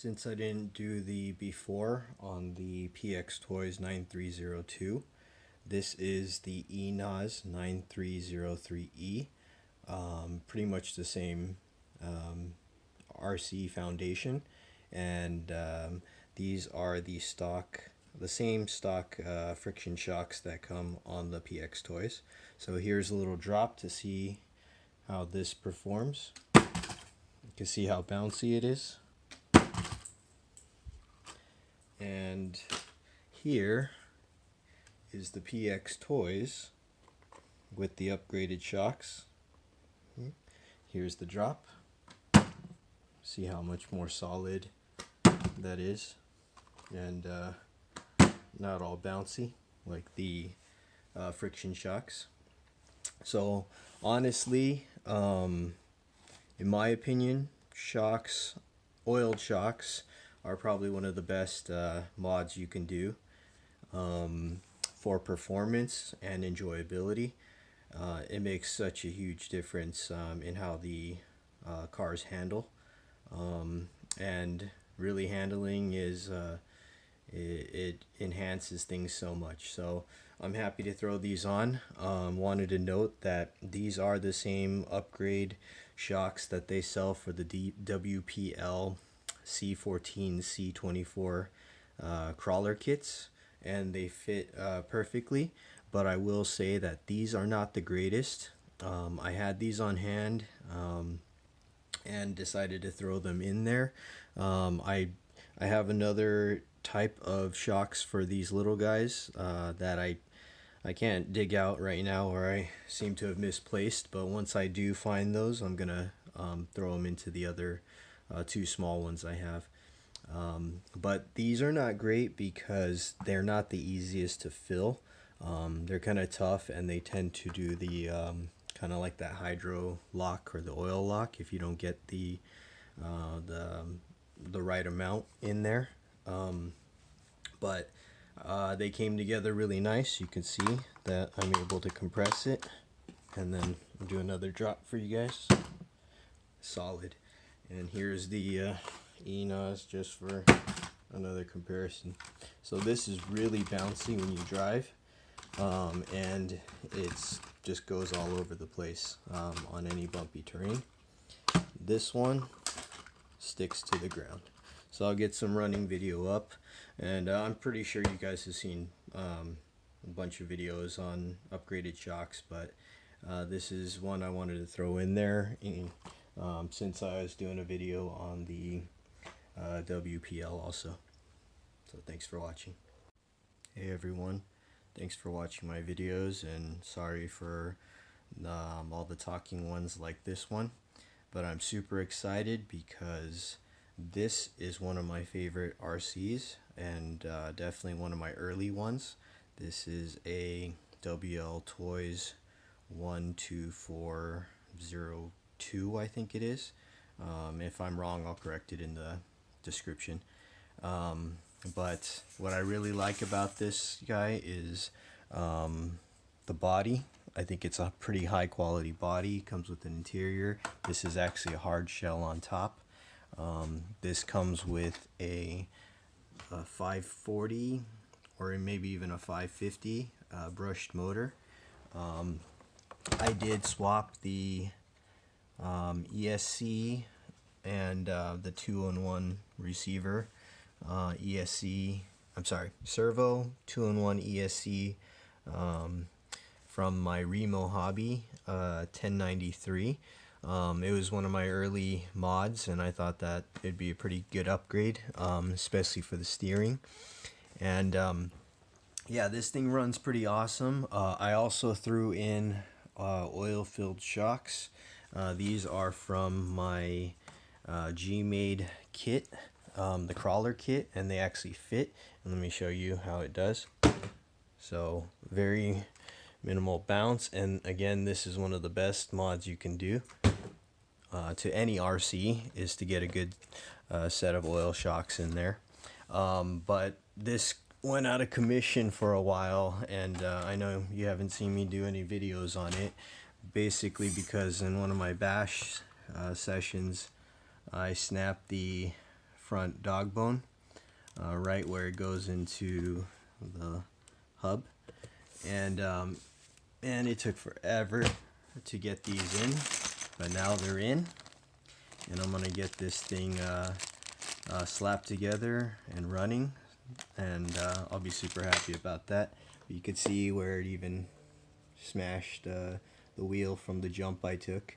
Since I didn't do the before on the Pxtoys 9302, this is the IMHO 9303E. Pretty much the same RC foundation, and these are the same stock friction shocks that come on the Pxtoys. So here's a little drop to see how this performs. You can see how bouncy it is. And here is the Pxtoys with the upgraded shocks. Here's the drop. See how much more solid that is, and not all bouncy like the friction shocks. So honestly, in my opinion, oiled shocks are probably one of the best mods you can do for performance and enjoyability. It makes such a huge difference in how the cars handle, and really handling is it enhances things so much. So I'm happy to throw these on. Wanted to note that these are the same upgrade shocks that they sell for the WPL C14 C24 crawler kits, and they fit perfectly. But I will say that these are not the greatest. I had these on hand and decided to throw them in there. I have another type of shocks for these little guys that I can't dig out right now, or I seem to have misplaced, but once I do find those, I'm gonna throw them into the other two small ones I have. But these are not great because they're not the easiest to fill. They're kind of tough, and they tend to do the kind of like that hydro lock or the oil lock if you don't get the right amount in there. But they came together really nice. You can see that I'm able to compress it and then do another drop for you guys. Solid. And here's the IMHOs just for another comparison. So this is really bouncy when you drive, and it's just goes all over the place on any bumpy terrain. This one sticks to the ground. So I'll get some running video up, and I'm pretty sure you guys have seen a bunch of videos on upgraded shocks, but this is one I wanted to throw in there since I was doing a video on the WPL also. So thanks for watching. Hey everyone, thanks for watching my videos, and sorry for all the talking ones like this one, but I'm super excited because this is one of my favorite RCs, and definitely one of my early ones. This is a Wltoys 12402, I think it is. If I'm wrong, I'll correct it in the description. But what I really like about this guy is the body. I think it's a pretty high quality body. Comes with an interior. This is actually a hard shell on top. This comes with a 540 or maybe even a 550 brushed motor. I did swap the ESC and the 2-in-1 receiver. Servo 2-in-1 ESC from my Remo Hobby 1093. It was one of my early mods, and I thought that it'd be a pretty good upgrade, especially for the steering. And yeah, this thing runs pretty awesome. I also threw in oil-filled shocks. These are from my G-Made kit, the crawler kit, and they actually fit. And let me show you how it does. So very minimal bounce, and again, this is one of the best mods you can do to any RC, is to get a good set of oil shocks in there. But this went out of commission for a while, and I know you haven't seen me do any videos on it, basically because in one of my bash sessions I snapped the front dog bone, right where it goes into the hub. And it took forever to get these in, but now they're in, and I'm gonna get this thing slapped together and running, and I'll be super happy about that. You could see where it even smashed the wheel from the jump I took.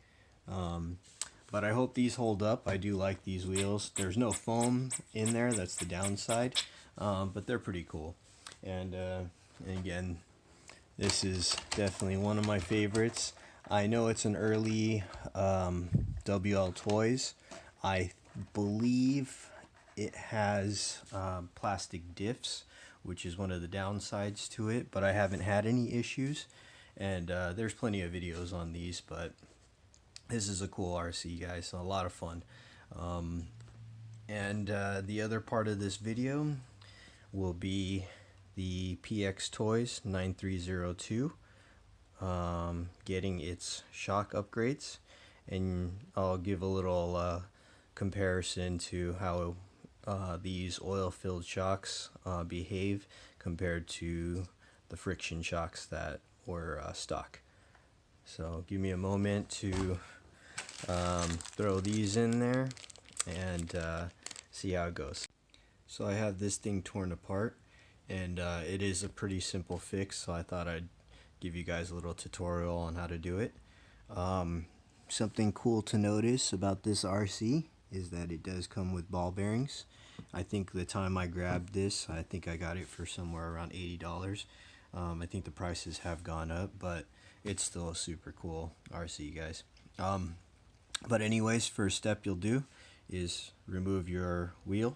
But I hope these hold up. I do like these wheels. There's no foam in there, that's the downside, but they're pretty cool. And again, this is definitely one of my favorites. I know it's an early Wltoys. I believe it has plastic diffs, which is one of the downsides to it, but I haven't had any issues. And there's plenty of videos on these, but this is a cool RC, guys. A lot of fun. And the other part of this video will be the Pxtoys 9302 getting its shock upgrades, and I'll give a little comparison to how these oil-filled shocks behave compared to the friction shocks that were stock. So give me a moment to throw these in there and see how it goes. So I have this thing torn apart, and it is a pretty simple fix, so I thought I'd give you guys a little tutorial on how to do it. Something cool to notice about this RC is that it does come with ball bearings. I think the time I grabbed this, I think I got it for somewhere around $80. I think the prices have gone up, but it's still a super cool RC, guys. But anyways, first step you'll do is remove your wheel.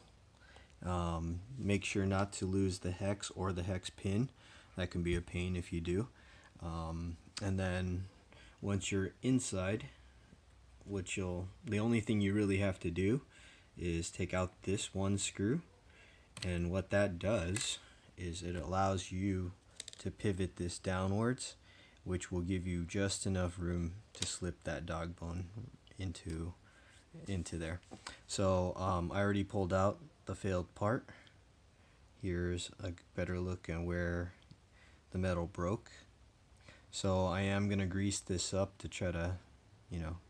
Make sure not to lose the hex or the hex pin. That can be a pain if you do. And then once you're inside, the only thing you really have to do is take out this one screw, and what that does is it allows you to pivot this downwards, which will give you just enough room to slip that dog bone into there. So I already pulled out the failed part. Here's a better look at where the metal broke. So I am gonna grease this up to try to,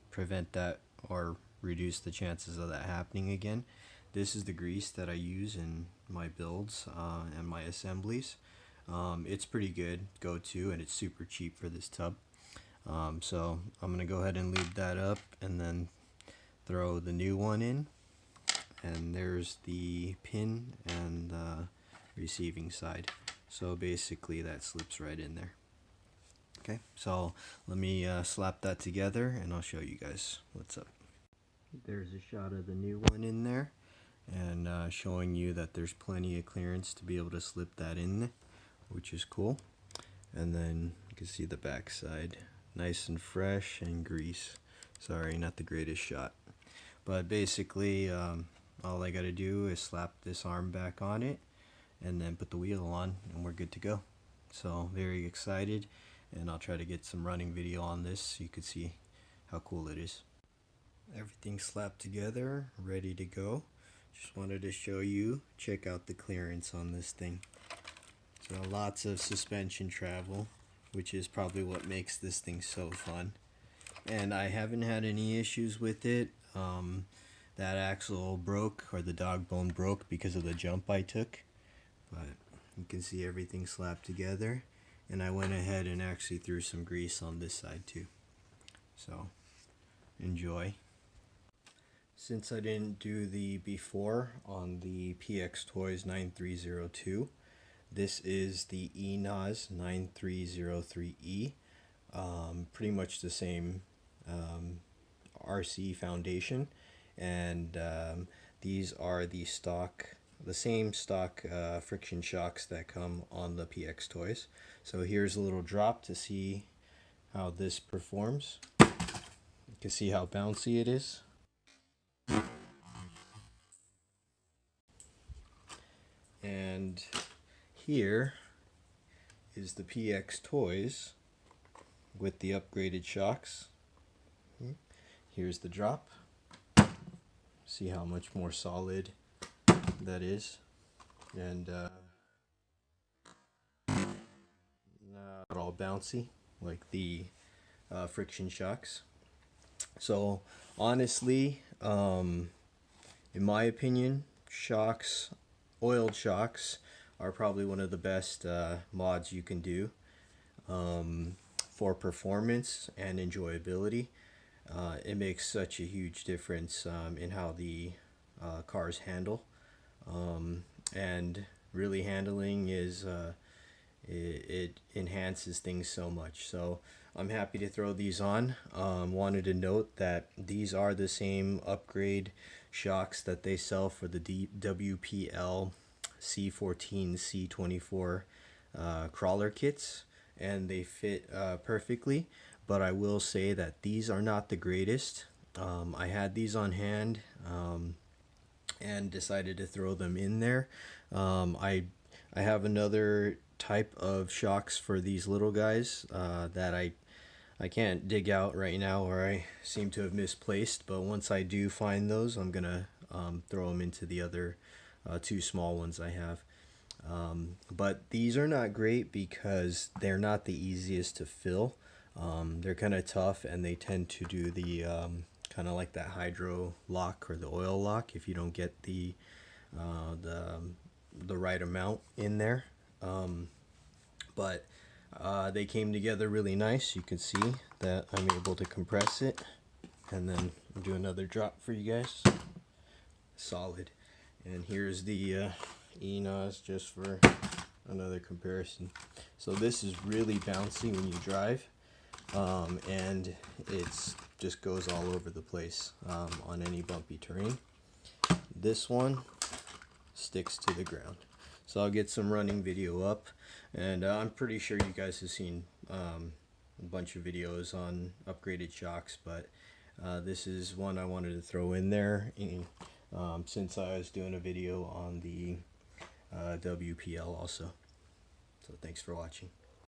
prevent that or reduce the chances of that happening again. This is the grease that I use in my builds and my assemblies. It's pretty good go-to, and it's super cheap for this tub. So I'm gonna go ahead and leave that up and then throw the new one in, and there's the pin and the receiving side. So basically that slips right in there. Okay, so let me slap that together and I'll show you guys what's up. There's a shot of the new one in there, and showing you that there's plenty of clearance to be able to slip that in, which is cool. And then you can see the back side, nice and fresh and grease. Sorry, not the greatest shot, but basically all I gotta do is slap this arm back on it and then put the wheel on, and we're good to go. So very excited, and I'll try to get some running video on this so you can see how cool it is. Everything slapped together, ready to go. Just wanted to show you, check out the clearance on this thing. So lots of suspension travel, which is probably what makes this thing so fun. And I haven't had any issues with it. That axle broke, or the dog bone broke, because of the jump I took. But you can see everything slapped together. And I went ahead and actually threw some grease on this side too. So enjoy. Since I didn't do the before on the Pxtoys 9302, this is the IMHO 9303E. Pretty much the same RC foundation, and these are the same stock friction shocks that come on the Pxtoys. So here's a little drop to see how this performs. You can see how bouncy it is. And here is the Pxtoys with the upgraded shocks. Here's the drop. See how much more solid that is, and not all bouncy like the friction shocks. So honestly, in my opinion, shocks, oiled shocks, are probably one of the best mods you can do for performance and enjoyability. It makes such a huge difference in how the cars handle, and really handling is it enhances things so much. So I'm happy to throw these on. Wanted to note that these are the same upgrade shocks that they sell for the WPL C14 C24 crawler kits, and they fit perfectly. But I will say that these are not the greatest. I had these on hand and decided to throw them in there. I have another type of shocks for these little guys that I can't dig out right now, or I seem to have misplaced. But once I do find those, I'm gonna throw them into the other two small ones I have. But these are not great because they're not the easiest to fill. They're kind of tough, and they tend to do the kind of like that hydro lock or the oil lock if you don't get uh, the the right amount in there. But they came together really nice. You can see that I'm able to compress it and then do another drop for you guys. Solid. And here's the ENOS just for another comparison. So this is really bouncy when you drive, and it's just goes all over the place on any bumpy terrain. This one sticks to the ground. So I'll get some running video up, and I'm pretty sure you guys have seen a bunch of videos on upgraded shocks, but this is one I wanted to throw in there since I was doing a video on the WPL also. So thanks for watching.